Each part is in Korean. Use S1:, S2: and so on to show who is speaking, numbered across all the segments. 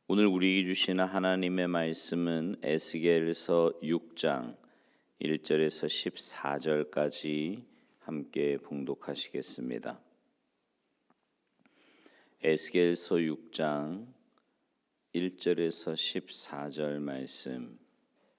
S1: 오늘 우리에게 주시는 하나님의 말씀은 에스겔서 6장 1절에서 14절까지 함께 봉독하시겠습니다. 에스겔서 6장 1절에서 14절 말씀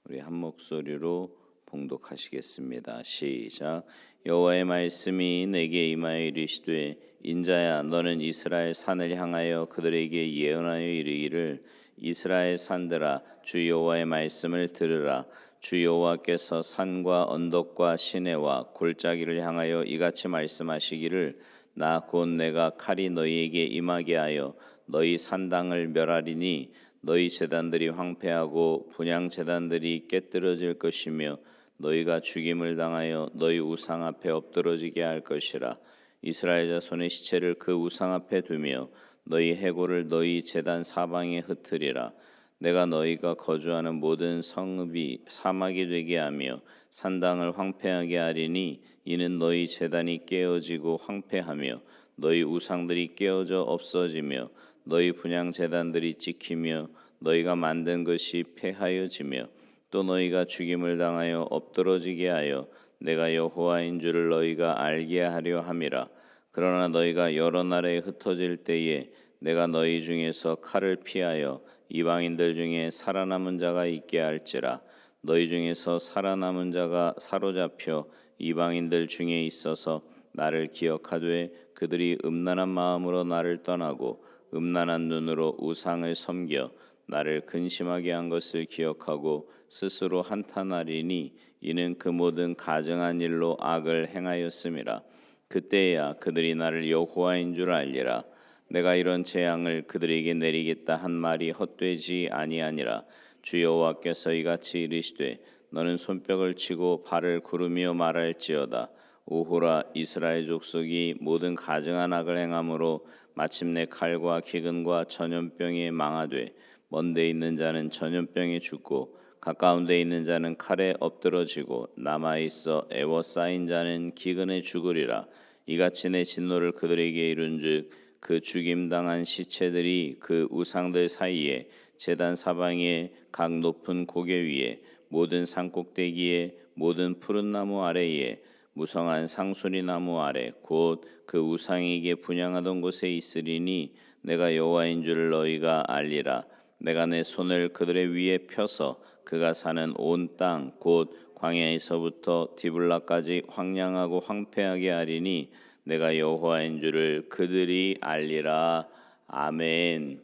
S1: 우리 한 목소리로 봉독하시겠습니다. 시작. 여호와의 말씀이 내게 임하여 이르시되 인자야 너는 이스라엘 산을 향하여 그들에게 예언하여 이르기를 이스라엘 산들아 주 여호와의 말씀을 들으라. 주 여호와께서 산과 언덕과 시내와 골짜기를 향하여 이같이 말씀하시기를 나 곧 내가 칼이 너희에게 임하게 하여 너희 산당을 멸하리니 너희 제단들이 황폐하고 분향 제단들이 깨뜨려질 것이며 너희가 죽임을 당하여 너희 우상 앞에 엎드러지게 할 것이라. 이스라엘 자손의 시체를 그 우상 앞에 두며 너희 해골을 너희 제단 사방에 흩으리라. 내가 너희가 거주하는 모든 성읍이 사막이 되게 하며 산당을 황폐하게 하리니 이는 너희 제단이 깨어지고 황폐하며 너희 우상들이 깨어져 없어지며 너희 분향 제단들이 찍히며 너희가 만든 것이 폐하여지며 또 너희가 죽임을 당하여 엎드러지게 하여 내가 여호와인 줄을 너희가 알게 하려 함이라. 그러나 너희가 여러 나라에 흩어질 때에 내가 너희 중에서 칼을 피하여 이방인들 중에 살아남은 자가 있게 할지라. 너희 중에서 살아남은 자가 사로잡혀 이방인들 중에 있어서 나를 기억하되 그들이 음란한 마음으로 나를 떠나고 음란한 눈으로 우상을 섬겨 나를 근심하게 한 것을 기억하고 스스로 한탄하리니 이는 그 모든 가증한 일로 악을 행하였음이라. 그때야 그들이 나를 여호와인 줄 알리라. 내가 이런 재앙을 그들에게 내리겠다 한 말이 헛되지 아니하니라. 주 여호와께서 이같이 이르시되 너는 손뼉을 치고 발을 구르며 말할지어다. 오호라 이스라엘 족속이 모든 가증한 악을 행함으로 마침내 칼과 기근과 전염병에 망하되 먼데 있는 자는 전염병에 죽고 가까운 데 있는 자는 칼에 엎드러지고 남아있어 애워싸인 자는 기근에 죽으리라. 이같이 내 진노를 그들에게 이룬즉 그 죽임당한 시체들이 그 우상들 사이에 제단 사방에 각 높은 고개 위에 모든 산꼭대기에 모든 푸른 나무 아래에 무성한 상수리 나무 아래 곧 그 우상에게 분향하던 곳에 있으리니 내가 여호와인 줄 너희가 알리라. 내가 내 손을 그들의 위에 펴서 그가 사는 온 땅 곧 광야에서부터 디블라까지 황량하고 황폐하게 하리니 내가 여호와인 줄을 그들이 알리라. 아멘.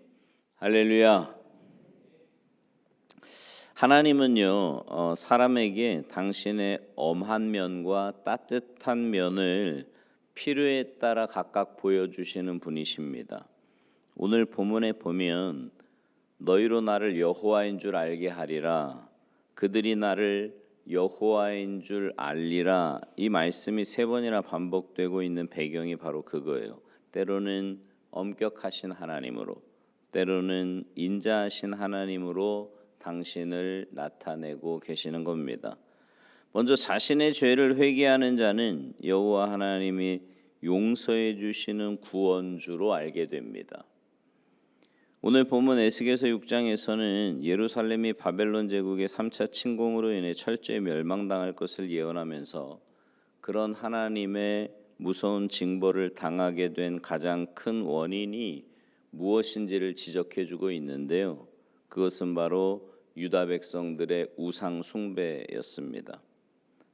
S1: 할렐루야. 하나님은요 사람에게 당신의 엄한 면과 따뜻한 면을 필요에 따라 각각 보여주시는 분이십니다. 오늘 본문에 보면 너희로 나를 여호와인 줄 알게 하리라. 그들이 나를 여호와인 줄 알리라. 이 말씀이 세 번이나 반복되고 있는 배경이 바로 그거예요. 때로는 엄격하신 하나님으로, 때로는 인자하신 하나님으로 당신을 나타내고 계시는 겁니다. 먼저 자신의 죄를 회개하는 자는 여호와 하나님이 용서해 주시는 구원주로 알게 됩니다. 오늘 본문 에스겔서 6장에서는 예루살렘이 바벨론 제국의 3차 침공으로 인해 철저히 멸망당할 것을 예언하면서 그런 하나님의 무서운 징벌을 당하게 된 가장 큰 원인이 무엇인지를 지적해 주고 있는데요. 그것은 바로 유다 백성들의 우상 숭배였습니다.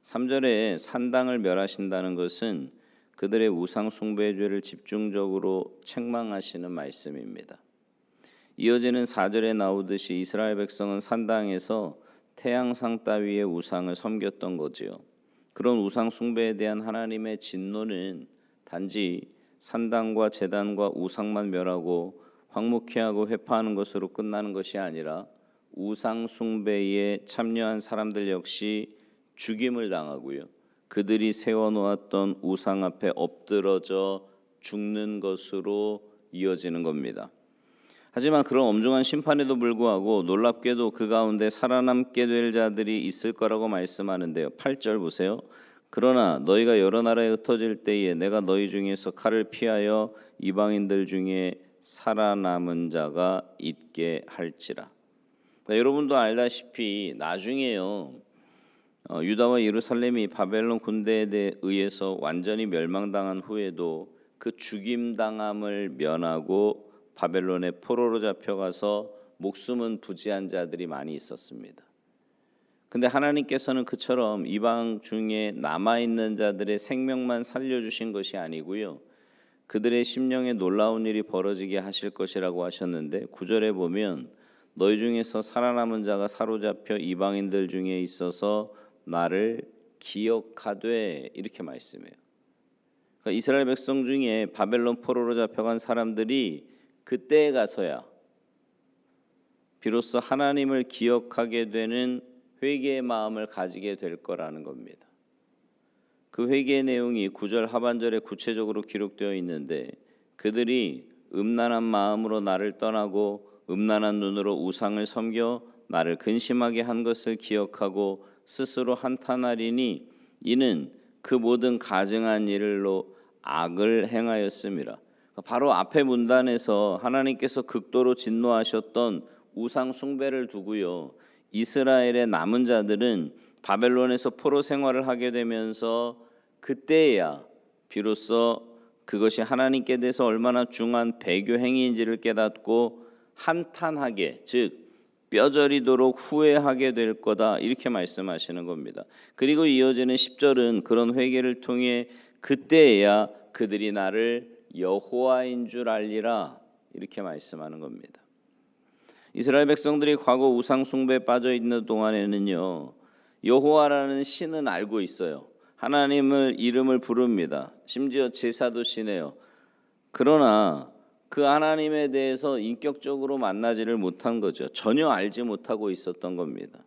S1: 3절에 산당을 멸하신다는 것은 그들의 우상 숭배의 죄를 집중적으로 책망하시는 말씀입니다. 이어지는 4절에 나오듯이 이스라엘 백성은 산당에서 태양상 따위의 우상을 섬겼던 거지요. 그런 우상 숭배에 대한 하나님의 진노는 단지 산당과 제단과 우상만 멸하고 황무케 하고 회파하는 것으로 끝나는 것이 아니라 우상 숭배에 참여한 사람들 역시 죽임을 당하고요. 그들이 세워놓았던 우상 앞에 엎드러져 죽는 것으로 이어지는 겁니다. 하지만 그런 엄중한 심판에도 불구하고 놀랍게도 그 가운데 살아남게 될 자들이 있을 거라고 말씀하는데요. 8절 보세요. 그러나 너희가 여러 나라에 흩어질 때에 내가 너희 중에서 칼을 피하여 이방인들 중에 살아남은 자가 있게 할지라. 그러니까 여러분도 알다시피 나중에요. 유다와 예루살렘이 바벨론 군대에 의해서 완전히 멸망당한 후에도 그 죽임당함을 면하고 바벨론의 포로로 잡혀가서 목숨은 부지한 자들이 많이 있었습니다. 근데 하나님께서는 그처럼 이방 중에 남아있는 자들의 생명만 살려주신 것이 아니고요, 그들의 심령에 놀라운 일이 벌어지게 하실 것이라고 하셨는데 9절에 보면 너희 중에서 살아남은 자가 사로잡혀 이방인들 중에 있어서 나를 기억하되, 이렇게 말씀해요. 그러니까 이스라엘 백성 중에 바벨론 포로로 잡혀간 사람들이 그때에 가서야 비로소 하나님을 기억하게 되는 회개의 마음을 가지게 될 거라는 겁니다. 그 회개의 내용이 9절 하반절에 구체적으로 기록되어 있는데, 그들이 음란한 마음으로 나를 떠나고 음란한 눈으로 우상을 섬겨 나를 근심하게 한 것을 기억하고 스스로 한탄하리니 이는 그 모든 가증한 일로 악을 행하였음이라. 바로 앞에 문단에서 하나님께서 극도로 진노하셨던 우상 숭배를 두고요, 이스라엘의 남은 자들은 바벨론에서 포로 생활을 하게 되면서 그때야 비로소 그것이 하나님께 대해서 얼마나 중한 배교 행위인지를 깨닫고 한탄하게, 즉 뼈저리도록 후회하게 될 거다, 이렇게 말씀하시는 겁니다. 그리고 이어지는 10절은 그런 회개를 통해 그때야 그들이 나를 여호와인 줄 알리라, 이렇게 말씀하는 겁니다. 이스라엘 백성들이 과거 우상 숭배에 빠져 있는 동안에는요, 여호와라는 신은 알고 있어요. 하나님을 이름을 부릅니다. 심지어 제사도 지내요. 그러나 그 하나님에 대해서 인격적으로 만나지를 못한 거죠. 전혀 알지 못하고 있었던 겁니다.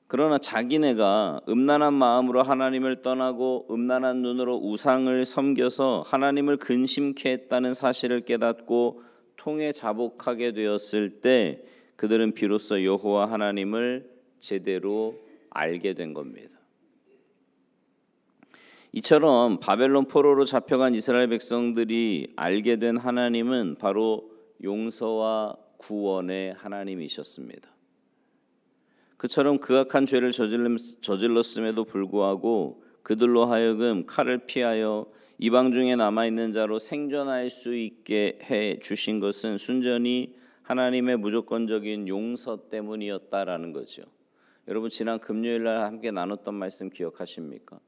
S1: 그러나 자기네가 음란한 마음으로 하나님을 떠나고 음란한 눈으로 우상을 섬겨서 하나님을 근심케 했다는 사실을 깨닫고 통해 자복하게 되었을 때 그들은 비로소 여호와 하나님을 제대로 알게 된 겁니다. 이처럼 바벨론 포로로 잡혀간 이스라엘 백성들이 알게 된 하나님은 바로 용서와 구원의 하나님이셨습니다. 그처럼 극악한 죄를 저질렀음에도 불구하고 그들로 하여금 칼을 피하여 이방 중에 남아있는 자로 생존할 수 있게 해 주신 것은 순전히 하나님의 무조건적인 용서 때문이었다라는 거죠. 여러분, 지난 금요일 날 함께 나눴던 말씀 기억하십니까?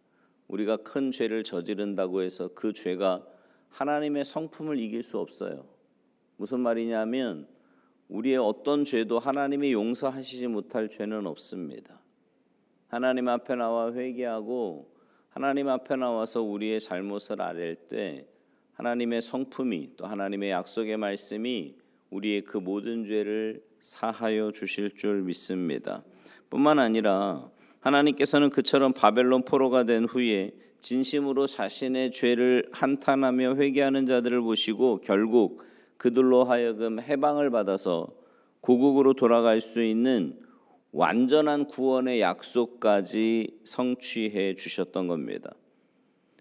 S1: 우리가 큰 죄를 저지른다고 해서 그 죄가 하나님의 성품을 이길 수 없어요. 무슨 말이냐면 우리의 어떤 죄도 하나님이 용서하시지 못할 죄는 없습니다. 하나님 앞에 나와 회개하고 하나님 앞에 나와서 우리의 잘못을 아랠 때 하나님의 성품이, 또 하나님의 약속의 말씀이 우리의 그 모든 죄를 사하여 주실 줄 믿습니다. 뿐만 아니라 하나님께서는 그처럼 바벨론 포로가 된 후에 진심으로 자신의 죄를 한탄하며 회개하는 자들을 보시고 결국 그들로 하여금 해방을 받아서 고국으로 돌아갈 수 있는 완전한 구원의 약속까지 성취해 주셨던 겁니다.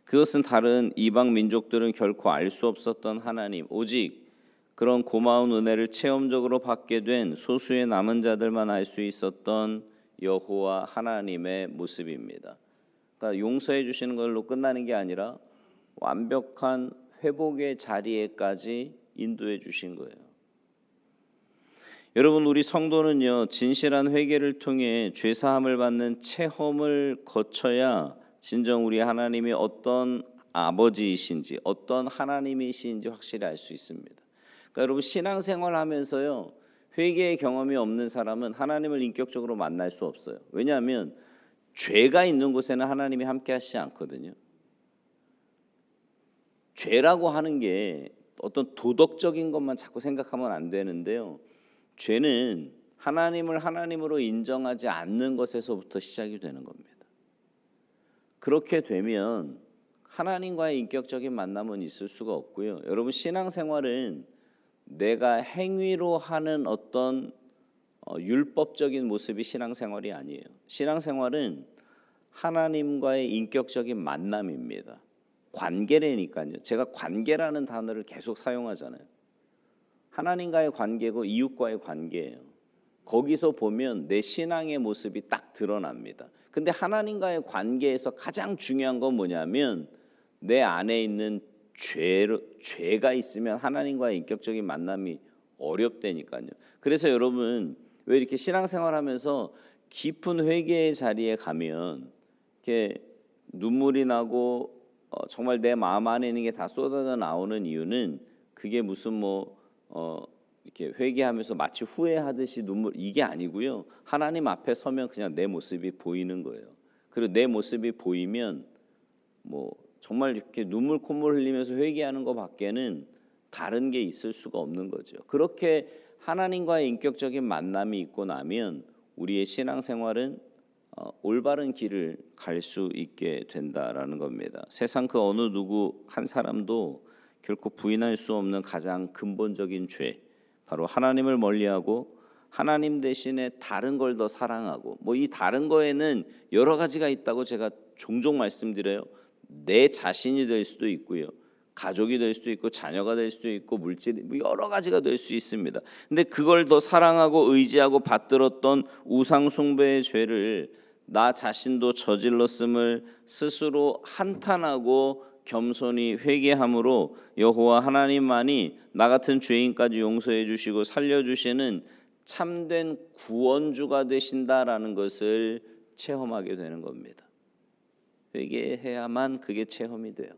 S1: 그것은 다른 이방 민족들은 결코 알 수 없었던 하나님, 오직 그런 고마운 은혜를 체험적으로 받게 된 소수의 남은 자들만 알 수 있었던 여호와 하나님의 모습입니다. 그러니까 용서해 주시는 걸로 끝나는 게 아니라 완벽한 회복의 자리에까지 인도해 주신 거예요. 여러분, 우리 성도는요, 진실한 회개를 통해 죄 사함을 받는 체험을 거쳐야 진정 우리 하나님이 어떤 아버지이신지, 어떤 하나님이신지 확실히 알 수 있습니다. 그러니까 여러분, 신앙생활 하면서요, 회개의 경험이 없는 사람은 하나님을 인격적으로 만날 수 없어요. 왜냐하면 죄가 있는 곳에는 하나님이 함께 하시지 않거든요. 죄라고 하는 게 어떤 도덕적인 것만 자꾸 생각하면 안 되는데요, 죄는 하나님을 하나님으로 인정하지 않는 것에서부터 시작이 되는 겁니다. 그렇게 되면 하나님과의 인격적인 만남은 있을 수가 없고요. 여러분, 신앙생활은 내가 행위로 하는 어떤 율법적인 모습이 신앙생활이 아니에요. 신앙생활은 하나님과의 인격적인 만남입니다. 관계라니까요. 제가 관계라는 단어를 계속 사용하잖아요. 하나님과의 관계고 이웃과의 관계예요. 거기서 보면 내 신앙의 모습이 딱 드러납니다. 근데 하나님과의 관계에서 가장 중요한 건 뭐냐면 내 안에 있는 죄가 있으면 하나님과의 인격적인 만남이 어렵다니까요. 그래서 여러분 왜 이렇게 신앙생활하면서 깊은 회개의 자리에 가면 이렇게 눈물이 나고 정말 내 마음 안에 있는 게 다 쏟아져 나오는 이유는 그게 무슨 이렇게 회개하면서 마치 후회하듯이 눈물 이게 아니고요. 하나님 앞에 서면 그냥 내 모습이 보이는 거예요. 그리고 내 모습이 보이면 정말 이렇게 눈물 콧물 흘리면서 회개하는 것밖에는 다른 게 있을 수가 없는 거죠. 그렇게 하나님과의 인격적인 만남이 있고 나면 우리의 신앙생활은 올바른 길을 갈 수 있게 된다라는 겁니다. 세상 그 어느 누구 한 사람도 결코 부인할 수 없는 가장 근본적인 죄, 바로 하나님을 멀리하고 하나님 대신에 다른 걸 더 사랑하고 이 다른 거에는 여러 가지가 있다고 제가 종종 말씀드려요. 내 자신이 될 수도 있고요. 가족이 될 수도 있고 자녀가 될 수도 있고 물질 여러 가지가 될 수 있습니다. 근데 그걸 더 사랑하고 의지하고 받들었던 우상 숭배의 죄를 나 자신도 저질렀음을 스스로 한탄하고 겸손히 회개함으로 여호와 하나님만이 나 같은 죄인까지 용서해 주시고 살려 주시는 참된 구원주가 되신다라는 것을 체험하게 되는 겁니다. 회개해야만 그게 체험이 돼요.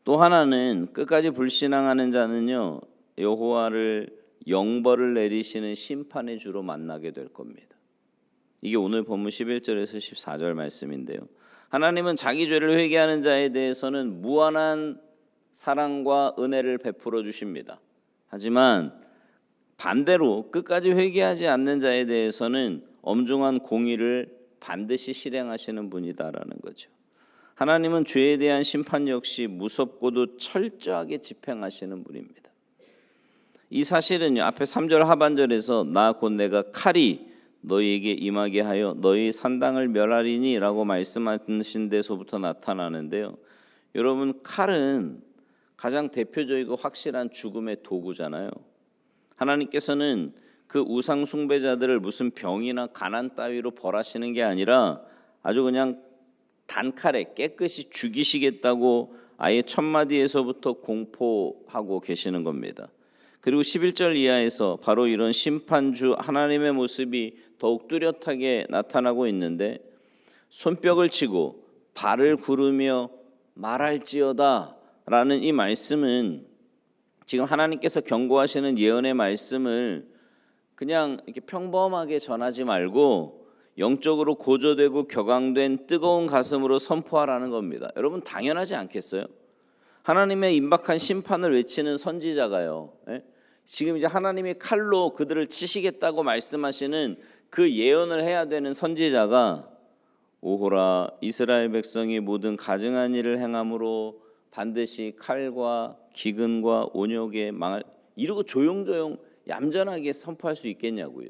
S1: 또 하나는 끝까지 불신앙하는 자는요, 여호와를 영벌을 내리시는 심판의 주로 만나게 될 겁니다. 이게 오늘 본문 11절에서 14절 말씀인데요. 하나님은 자기 죄를 회개하는 자에 대해서는 무한한 사랑과 은혜를 베풀어 주십니다. 하지만 반대로 끝까지 회개하지 않는 자에 대해서는 엄중한 공의를 반드시 실행하시는 분이다라는 거죠. 하나님은 죄에 대한 심판 역시 무섭고도 철저하게 집행하시는 분입니다. 이 사실은요, 앞에 3절 하반절에서 나 곧 내가 칼이 너희에게 임하게 하여 너희 산당을 멸하리니 라고 말씀하신 데서부터 나타나는데요. 여러분, 칼은 가장 대표적이고 확실한 죽음의 도구잖아요. 하나님께서는 그 우상 숭배자들을 무슨 병이나 가난 따위로 벌하시는 게 아니라 아주 그냥 단칼에 깨끗이 죽이시겠다고 아예 첫마디에서부터 공포하고 계시는 겁니다. 그리고 11절 이하에서 바로 이런 심판주 하나님의 모습이 더욱 뚜렷하게 나타나고 있는데, 손뼉을 치고 발을 구르며 말할지어다 라는 이 말씀은 지금 하나님께서 경고하시는 예언의 말씀을 그냥 이렇게 평범하게 전하지 말고 영적으로 고조되고 격앙된 뜨거운 가슴으로 선포하라는 겁니다. 여러분, 당연하지 않겠어요? 하나님의 임박한 심판을 외치는 선지자가요, 지금 이제 하나님이 칼로 그들을 치시겠다고 말씀하시는 그 예언을 해야 되는 선지자가 오호라, 이스라엘 백성이 모든 가증한 일을 행함으로 반드시 칼과 기근과 온역에 망할, 이러고 조용조용 얌전하게 선포할 수 있겠냐고요.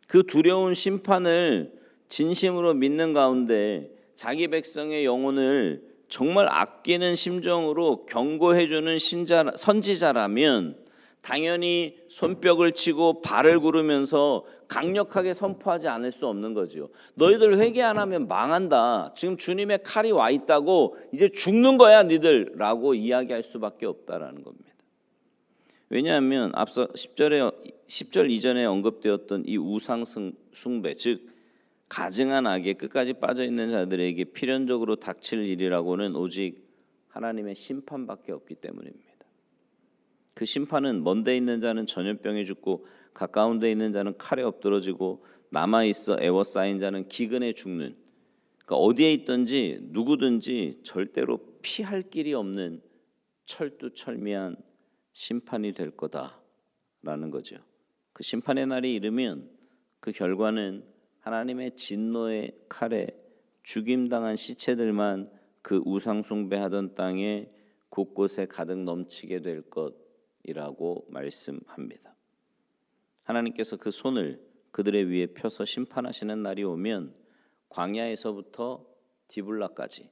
S1: 그 두려운 심판을 진심으로 믿는 가운데 자기 백성의 영혼을 정말 아끼는 심정으로 경고해주는 선지자라면 당연히 손뼉을 치고 발을 구르면서 강력하게 선포하지 않을 수 없는 거죠. 너희들 회개 안 하면 망한다. 지금 주님의 칼이 와 있다고 이제 죽는 거야 니들라고 이야기할 수밖에 없다라는 겁니다. 왜냐하면 앞서 10절 이전에 언급되었던 이 우상 숭배, 즉 가증한 악에 끝까지 빠져있는 자들에게 필연적으로 닥칠 일이라고는 오직 하나님의 심판밖에 없기 때문입니다. 그 심판은 먼데 있는 자는 전염병에 죽고 가까운 데 있는 자는 칼에 엎드러지고 남아있어 애워싸인 자는 기근에 죽는, 그러니까 어디에 있든지 누구든지 절대로 피할 길이 없는 철두철미한 심판이 될 거다라는 거죠. 그 심판의 날이 이르면 그 결과는 하나님의 진노의 칼에 죽임당한 시체들만 그 우상 숭배하던 땅에 곳곳에 가득 넘치게 될 것이라고 말씀합니다. 하나님께서 그 손을 그들의 위에 펴서 심판하시는 날이 오면 광야에서부터 디블라까지,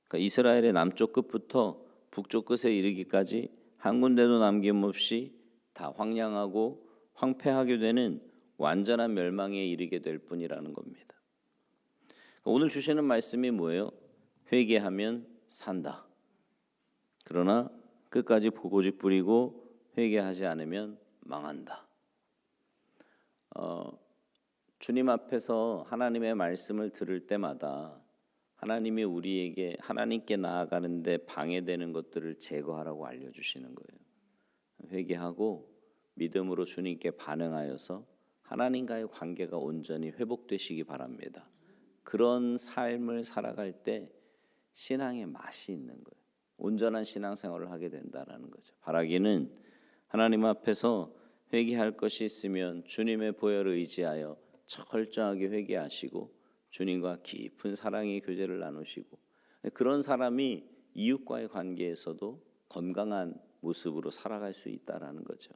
S1: 그러니까 이스라엘의 남쪽 끝부터 북쪽 끝에 이르기까지 한 군데도 남김없이 다 황량하고 황폐하게 되는 완전한 멸망에 이르게 될 뿐이라는 겁니다. 오늘 주시는 말씀이 뭐예요? 회개하면 산다. 그러나 끝까지 고집 부리고 회개하지 않으면 망한다. 주님 앞에서 하나님의 말씀을 들을 때마다 하나님이 우리에게 하나님께 나아가는데 방해되는 것들을 제거하라고 알려주시는 거예요. 회개하고 믿음으로 주님께 반응하여서 하나님과의 관계가 온전히 회복되시기 바랍니다. 그런 삶을 살아갈 때 신앙의 맛이 있는 거예요. 온전한 신앙생활을 하게 된다는 거죠. 바라기는 하나님 앞에서 회개할 것이 있으면 주님의 보혈을 의지하여 철저하게 회개하시고 주님과 깊은 사랑의 교제를 나누시고, 그런 사람이 이웃과의 관계에서도 건강한 모습으로 살아갈 수 있다라는 거죠.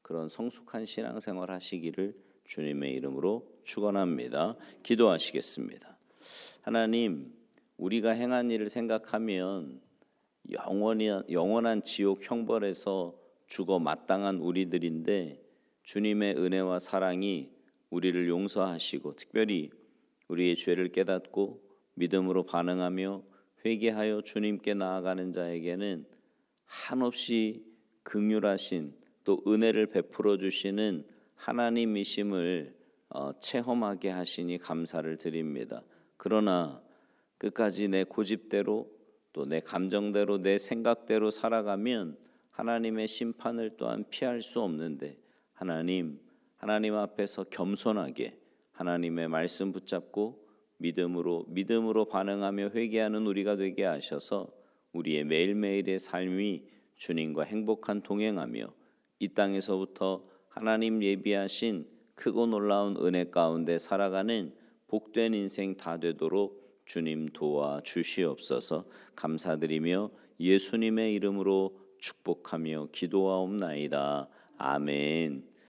S1: 그런 성숙한 신앙생활 하시기를 주님의 이름으로 축원합니다. 기도하시겠습니다. 하나님, 우리가 행한 일을 생각하면 영원한 지옥 형벌에서 죽어 마땅한 우리들인데 주님의 은혜와 사랑이 우리를 용서하시고 특별히 우리의 죄를 깨닫고 믿음으로 반응하며 회개하여 주님께 나아가는 자에게는 한없이 긍휼하신 또 은혜를 베풀어 주시는 하나님이심을 체험하게 하시니 감사를 드립니다. 그러나 끝까지 내 고집대로 또 내 감정대로 내 생각대로 살아가면 하나님의 심판을 또한 피할 수 없는데 하나님 앞에서 겸손하게 하나님의 말씀 붙잡고 믿음으로 반응하며 회개하는 우리가 되게 하셔서 우리의 매일매일의 삶이 주님과 행복한 동행하며 이 땅에서부터 하나님 예비하신 크고 놀라운 은혜 가운데 살아가는 복된 인생 다 되도록 주님 도와 주시옵소서. 감사드리며 예수님의 이름으로 축복하며 기도하옵나이다. 아멘.